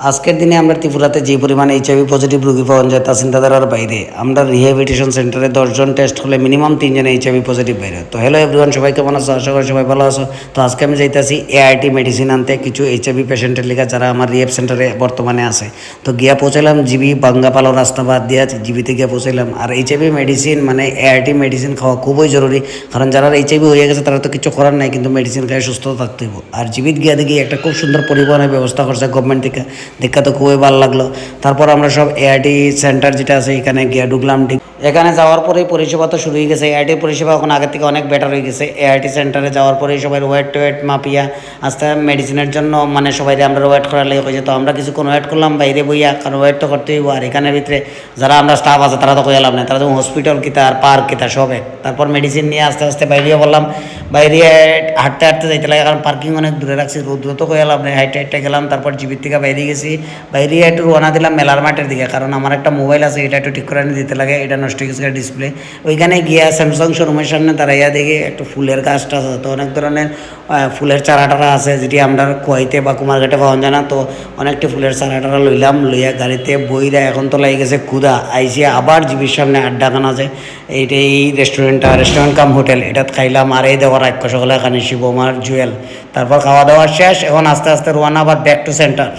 আজকের দিনে আমরা ত্রিপুরাতে যে পরিমাণে এইচআইভি পজিটিভ রোগী পাওয়া যায় তা চিন্তাধারার বাইরে। আমরা রিহ্যাবিলিটেশন সেন্টারে 10জন টেস্ট হলে মিনিমাম 3জন এইচআইভি পজিটিভ বাইরে। তো হ্যালো এভরিওয়ান, সবাই কেমন আছো? আশা করি সবাই ভালো আছো। তো আজকে আমি যাইতেছি এআরটি মেডিসিন আনতে কিছু এইচআইভি পেশেন্টের লিখা যারা আমার রিহ্যাব সেন্টারে বর্তমানে আছে। তো গিয়া পৌঁছালাম জিবি বাঙ্গাপালো রাস্তা বাদ দিয়া জিবিতে গিয়া পৌঁছাইলাম। আর এইচআইভি মেডিসিন মানে এআরটি মেডিসিন খাওয়া খুবই জরুরি, কারণ যারা এইচআইভি হয়ে গেছে তারা তো কিছু করার নাই, কিন্তু মেডিসিন খাই সুস্থ থাকতে হইব। আর জিবিত গিয়া দেখি একটা খুব সুন্দর পরিবহনের ব্যবস্থা করছে গভর্নমেন্ট থেকে, দেখা তো খুবই ভালো লাগলো। তারপর আমরা সব এআরটি সেন্টার যেটা আছে এখানে গিয়া ঢুকলাম। এখানে যাওয়ার পরেই পরিষেবা তো শুরু হয়ে গেছে। এআরটি পরিষেবা এখন আগের থেকে অনেক বেটার হয়ে গেছে। এআরটি সেন্টারে যাওয়ার পরেই সবাই ওয়েট মাপিয়া আস্তে মেডিসিনের জন্য মানে সবাই আমরা ওয়েট করার লেগে হয়েছে। তো আমরা কিছুক্ষণ ওয়েট করলাম বাইরে বইয়া, কারণ ওয়েট তো করতেই হইব। আর এখানের ভিতরে যারা আমরা স্টাফ আছে তারা তো কয়ে লাভ নেই, তারা তো হসপিটাল কিতা আর পার্ক কিতা সব এক। তারপর মেডিসিন নিয়ে আস্তে আস্তে বাইরে বললাম, বাইরে হাঁটতে হাঁটতে যাইতে লাগে, কারণ পার্কিং অনেক দূরে রাখছি। রোদ্র তো কয়ে লাভ নেই, হাইটে হাইটে গেলাম। তারপর জিবির থেকে বাইরে গেছি, বাইরে একটু রওনা দিলাম মেলার মাঠের দিকে, কারণ আমার একটা মোবাইল আছে, এটা একটু ঠিক করে দিতে লাগে, এটা নষ্ট হয়ে গেছে ডিসপ্লে। ওইখানে গিয়া স্যামসাং শোরুমের সামনে দাঁড়াইয়া দেখি একটু ফুলের গাছটা আছে। তো অনেক ধরনের ফুলের চারা টারা আছে, যেটি আমরা কোয়াইতে বা কুমারঘাটে পাওয়া যায় না। তো অনেকটি ফুলের চারা টারা লইলাম, লইয়া গাড়িতে বইরা এখন তো লাগে গেছে ক্ষুধা আইসি। আবার জিবির সামনে আড্ডাখানা আছে, এইটা এই রেস্টুরেন্ট কাম হোটেল, এটাত খাইলাম। আর এই দেওয়ার রাক্ষ সকলে এখানে শিবমার জুয়েল। তারপর খাওয়া দাওয়া শেষ, এখন আস্তে আস্তে রোয়ানা আবার ব্যাক টু সেন্টার।